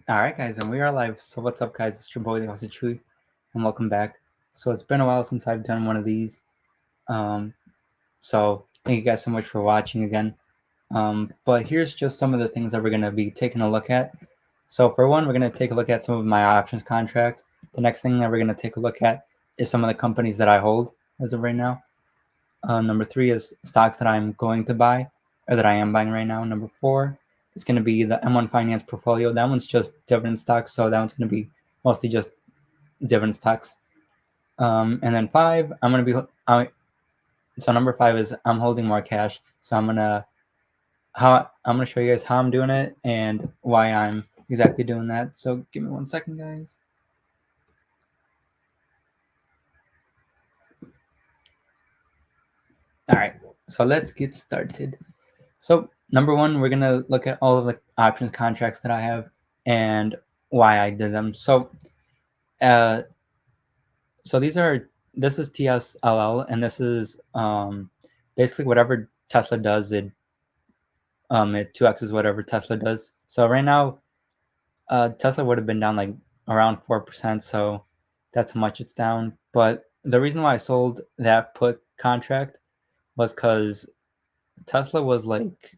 Alright guys, and we are live. So what's up guys, it's your boy Thejosechuy, and welcome back. So it's been a while since I've done one of these. So thank you guys so much for watching again. But here's just some of the things that we're going to be taking a look at. So for one, we're going to take a look at some of my options contracts. The next thing that we're going to take a look at is some of the companies that I hold as of right now. Number 3 is stocks that I'm going to buy, or that I am buying right now. Number 4 is going to be the M1 Finance portfolio. That one's just dividend stocks, so that one's going to be mostly just dividend stocks. And then 5, I'm going to be so number 5 is I'm holding more cash. So I'm gonna show you guys how I'm doing it and why I'm exactly doing that. So give me 1 second, guys. All right, so let's get started. So number 1, we're gonna look at all of the options contracts that I have and why I did them. So this is TSLL, and this is basically whatever Tesla does, it 2x's whatever Tesla does. So right now, Tesla would have been down like around 4%, so that's how much it's down. But the reason why I sold that put contract was because Tesla was like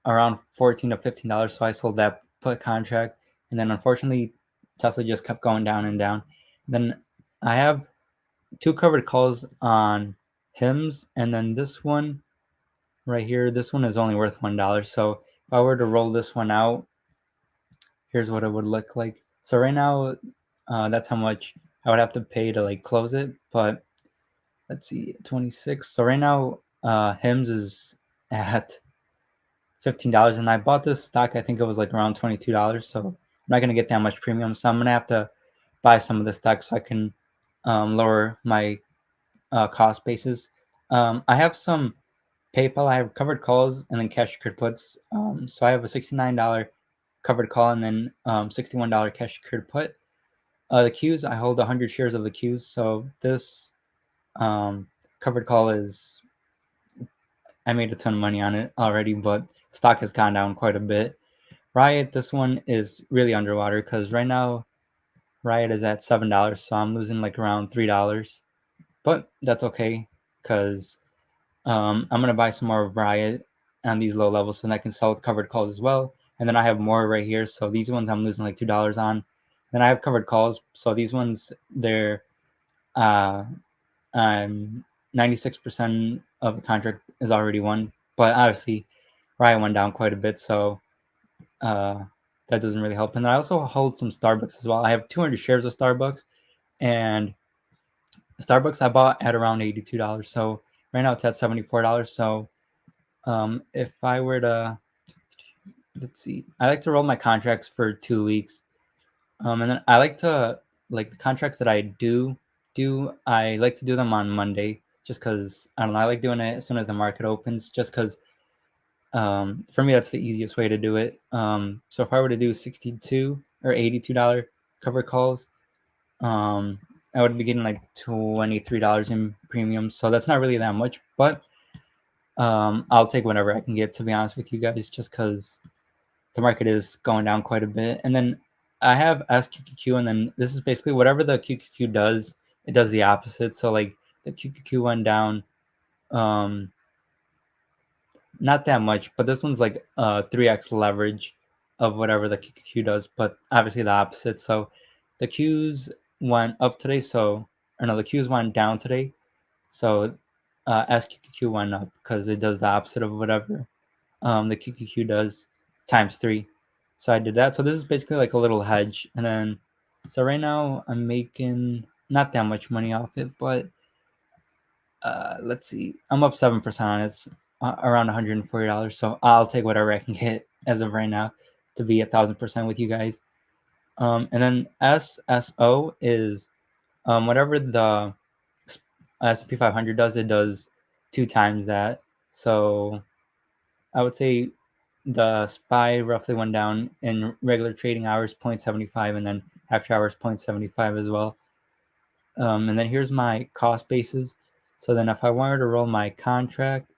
around $14 to $15, so I sold that put contract, and then unfortunately Tesla just kept going down and down. Then I have 2 covered calls on HIMS, and then this one right here, this one is only worth $1. So if I were to roll this one out, here's what it would look like. So right now, that's how much I would have to pay to like close it. But let's see, 26. So right now, HIMS is at $15, and I bought this stock. I think it was like around $22. So I'm not gonna get that much premium. So I'm gonna have to buy some of the stock so I can lower my cost basis. I have some PayPal. I have covered calls and then cash secured puts. So I have a $69 covered call and then $61 cash secured put. The Qs, I hold 100 shares of the Qs. So this covered call is, I made a ton of money on it already, but stock has gone down quite a bit. Riot, this one is really underwater because right now Riot is at $7, so I'm losing like around $3. But that's okay because I'm gonna buy some more of Riot on these low levels, so then I can sell covered calls as well. And then I have more right here, so these ones I'm losing like $2 on. Then I have covered calls, so these ones they're 96% of the contract is already won, but obviously Riot went down quite a bit, so that doesn't really help. And then I also hold some Starbucks as well. I have 200 shares of Starbucks, and Starbucks I bought at around $82. So right now it's at $74. So if I were to, let's see, I like to roll my contracts for 2 weeks. And then I like to, like the contracts that I do, I like to do them on Monday just because, I don't know, I like doing it as soon as the market opens just because for me, that's the easiest way to do it. So if I were to do $62 or $82 cover calls, I would be getting like $23 in premium. So that's not really that much, but I'll take whatever I can get, to be honest with you guys, just because the market is going down quite a bit. And then I have SQQQ, and then this is basically whatever the QQQ does, it does the opposite. So like the QQQ went down, not that much, but this one's like 3x leverage of whatever the QQQ does, but obviously the opposite. So the Qs went up today, so or no, the Qs went down today. So SQQQ went up because it does the opposite of whatever the QQQ does times 3. So I did that. So this is basically like a little hedge. And then, so right now I'm making not that much money off it, but let's see, I'm up 7% on it. It's around $140. So I'll take whatever I can get as of right now to be 1,000% with you guys. And then SSO is whatever the S&P 500 does, it does 2 times that. So I would say the SPY roughly went down in regular trading hours 0.75, and then after hours 0.75 as well. And then here's my cost basis. So then if I wanted to roll my contract,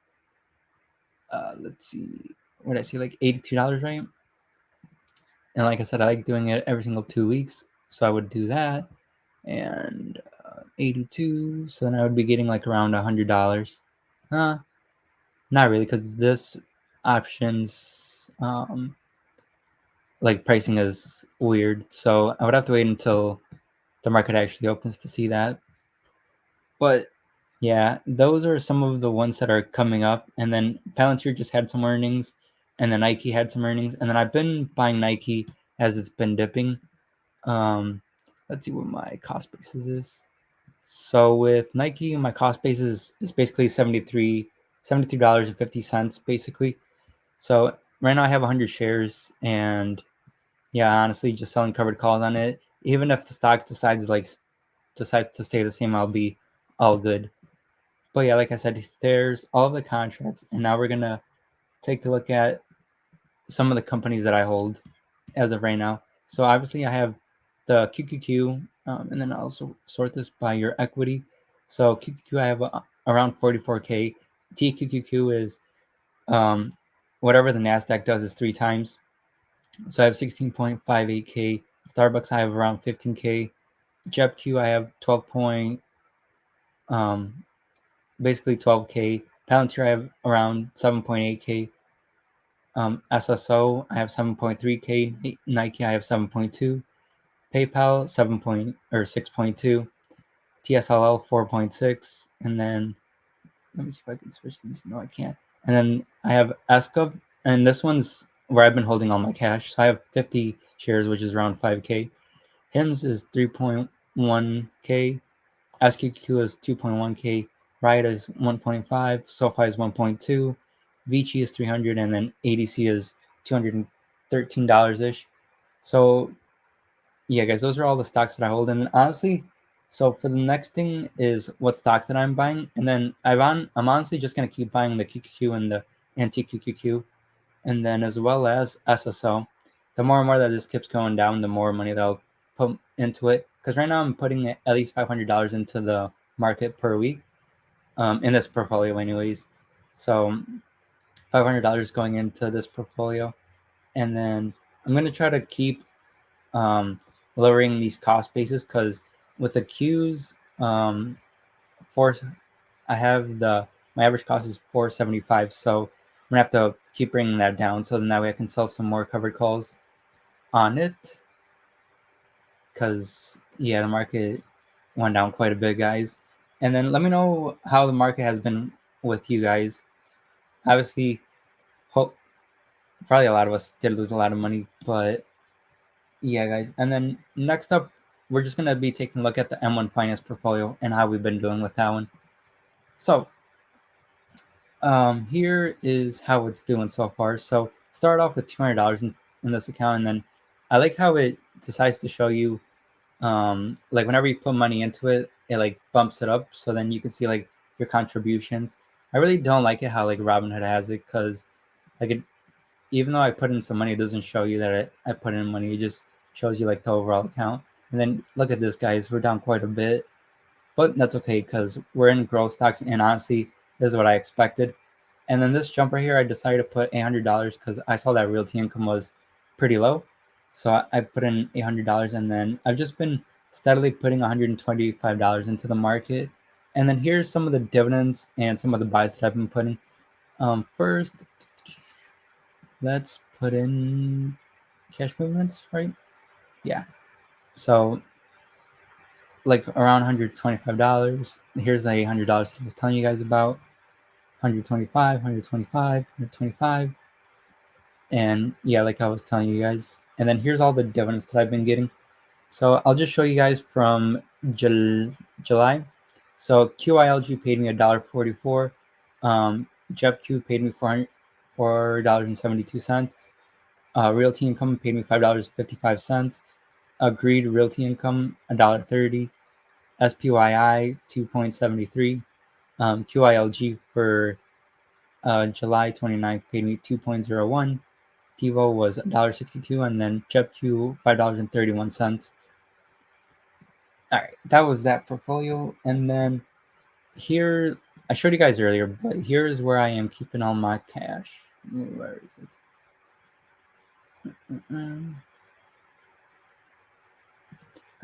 let's see, what did I see, like $82, right? And like I said, I like doing it every single 2 weeks. So I would do that. And 82. So then I would be getting like around $100. Not really, because this options like pricing is weird. So I would have to wait until the market actually opens to see that. But yeah, those are some of the ones that are coming up. And then Palantir just had some earnings, and then Nike had some earnings, and then I've been buying Nike as it's been dipping. Let's see what my cost basis is. So with Nike, my cost basis is basically $73.50 basically. So right now I have 100 shares, and yeah, honestly, just selling covered calls on it. Even if the stock decides to stay the same, I'll be all good. But yeah, like I said, there's all of the contracts, and now we're gonna take a look at some of the companies that I hold as of right now. So obviously, I have the QQQ, and then I'll also sort this by your equity. So QQQ, I have around 44K. TQQQ is whatever the Nasdaq does is 3 times. So I have 16.58K. Starbucks, I have around 15K. JetQ, I have 12 basically 12K. Palantir, I have around 7.8K. SSO, I have 7.3K. Nike, I have 7.2. PayPal, 6.2. TSLL, 4.6. And then, let me see if I can switch these. No, I can't. And then I have Asov, and this one's where I've been holding all my cash. So I have 50 shares, which is around 5K. HIMS is 3.1K. SQQ is 2.1K. Riot is 1.5. SoFi is 1.2. Vici is 300, and then ADC is $213 ish. So yeah, guys, those are all the stocks that I hold. And honestly, so for the next thing is what stocks that I'm buying, and then I'm honestly just gonna keep buying the QQQ and the anti-QQQ, and then as well as SSO. The more and more that this keeps going down, the more money that I'll put into it. Because right now I'm putting at least $500 into the market per week, in this portfolio, anyways. So $500 going into this portfolio, and then I'm gonna try to keep lowering these cost bases, because with the Qs, four, I have my average cost is 475, so I'm gonna have to keep bringing that down, so then that way I can sell some more covered calls on it, because yeah, the market went down quite a bit, guys. And then let me know how the market has been with you guys. Obviously, hope probably a lot of us did lose a lot of money, but yeah, guys. And then next up, we're just gonna be taking a look at the M1 Finance portfolio and how we've been doing with that one. So here is how it's doing so far. So start off with $200 in this account, and then I like how it decides to show you, like whenever you put money into it, it like bumps it up, so then you can see like your contributions. I really don't like it how like Robinhood has it, because like it, even though I put in some money, it doesn't show you that I put in money. It just shows you like the overall account. And then look at this, guys. We're down quite a bit, but that's okay because we're in growth stocks. And honestly, this is what I expected. And then this jumper here, I decided to put $800 because I saw that realty income was pretty low. So I put in $800, and then I've just been steadily putting $125 into the market. And then here's some of the dividends and some of the buys that I've been putting. First, let's put in cash movements, right? Yeah. So like around $125. Here's the $800 that I was telling you guys about. 125, 125, 125. And yeah, like I was telling you guys. And then here's all the dividends that I've been getting. So I'll just show you guys from July. So QILG paid me $1.44. JetQ paid me $4.72. Realty Income paid me $5.55. Agreed Realty Income $1.30. SPYI 2.73. QILG for July 29th paid me 2.01. TiVo was $1.62, and then JetQ $5.31. All right, that was that portfolio. And then here, I showed you guys earlier, but here's where I am keeping all my cash. Where is it?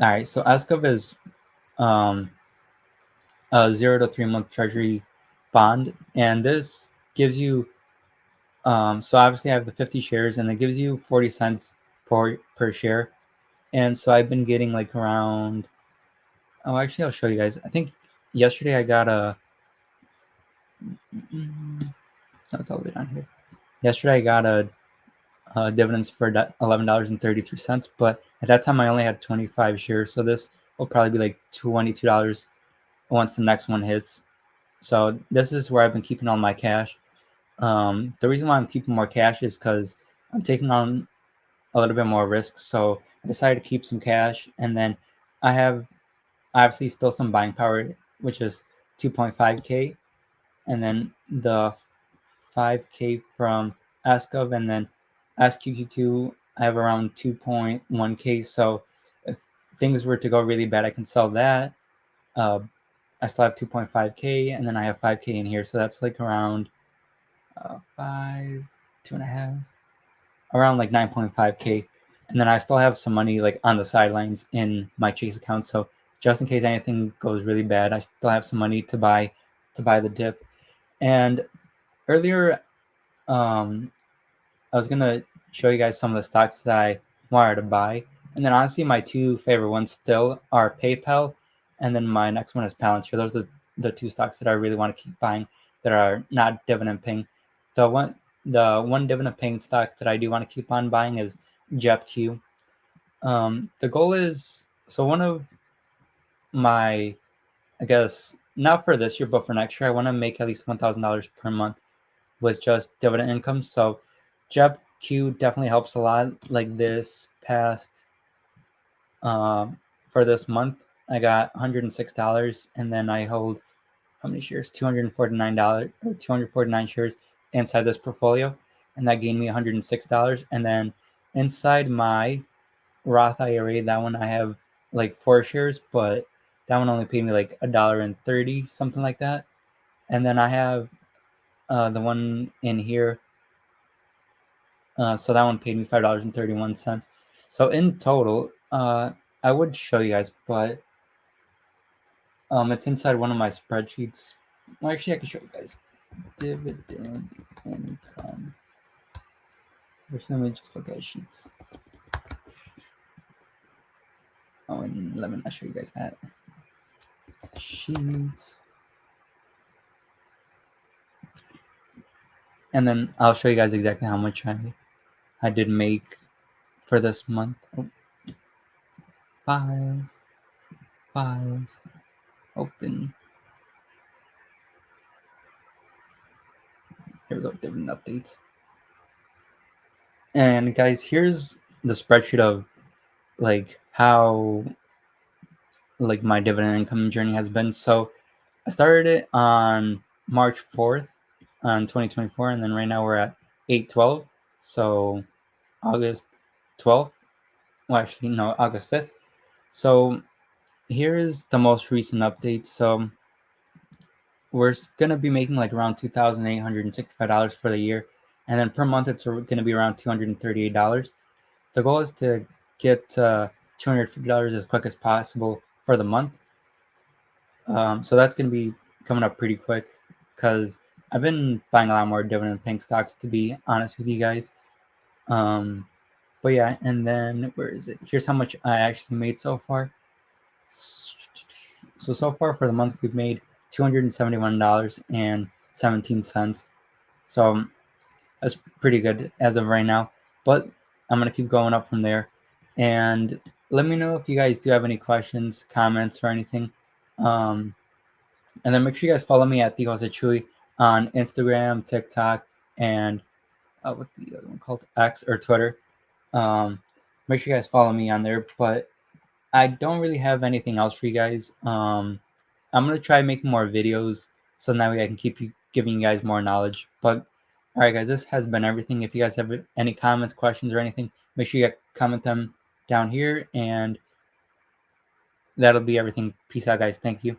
All right, so Asov is um, a 0 to 3 month treasury bond, and this gives you so obviously I have the 50 shares, and it gives you 40 cents per share. And so I've been getting like around. Oh, actually, I'll show you guys. I think yesterday I got a. No, it's all the way down here. Yesterday I got a dividends for $11.33, but at that time I only had 25 shares, so this will probably be like $22 once the next one hits. So this is where I've been keeping all my cash. The reason why I'm keeping more cash is because I'm taking on a little bit more risk. So I decided to keep some cash, and then I have obviously still some buying power, which is 2.5K, and then the 5K from Asov, and then SQQQ, I have around 2.1K. So if things were to go really bad, I can sell that. Uh, I still have 2.5K, and then I have 5K in here. So that's like around five, 2.5, around like 9.5K. And then I still have some money like on the sidelines in my Chase account. So just in case anything goes really bad, I still have some money to buy the dip. And earlier, I was gonna show you guys some of the stocks that I wanted to buy. And then honestly, my two favorite ones still are PayPal, and then my next one is Palantir. Those are the two stocks that I really want to keep buying that are not dividend paying. The one dividend paying stock that I do want to keep on buying is JetQ. The goal is, so one of my, I guess not for this year, but for next year, I want to make at least $1,000 per month with just dividend income. So JetQ definitely helps a lot. Like this past for this month, I got $106, and then I hold how many shares? $249 or 249 shares inside this portfolio, and that gained me $106. And then inside my Roth IRA, that one I have like 4 shares, but that one only paid me like $1.30, something like that. And then I have the one in here. So that one paid me $5.31. So in total, I would show you guys, but it's inside one of my spreadsheets. Well, actually, I can show you guys dividend income. Which let me just look at sheets. Oh, and let me not show you guys that. Sheets. And then I'll show you guys exactly how much I did make for this month. Oh, files, open. Here we go, dividend updates. And guys, here's the spreadsheet of like how like my dividend income journey has been. So I started it on March 4th on 2024, and then right now we're at 8/12. So August 12th. Well, actually, no, August 5th. So here is the most recent update. So we're gonna be making like around $2,865 for the year, and then per month it's gonna be around $238. The goal is to get $250 as quick as possible for the month. So that's gonna be coming up pretty quick because I've been buying a lot more dividend paying stocks, to be honest with you guys. But yeah, and then where is it? Here's how much I actually made so far. So far for the month we've made $271.17. So that's pretty good as of right now. But I'm gonna keep going up from there. And let me know if you guys do have any questions, comments, or anything. And then make sure you guys follow me at Thejosechuy on Instagram, TikTok, and what's the other one called? X or Twitter. Make sure you guys follow me on there. But I don't really have anything else for you guys. I'm gonna try making more videos so that way I can keep giving you guys more knowledge. But all right, guys, this has been everything. If you guys have any comments, questions, or anything, make sure you comment them down here, and that'll be everything. Peace out, guys. Thank you.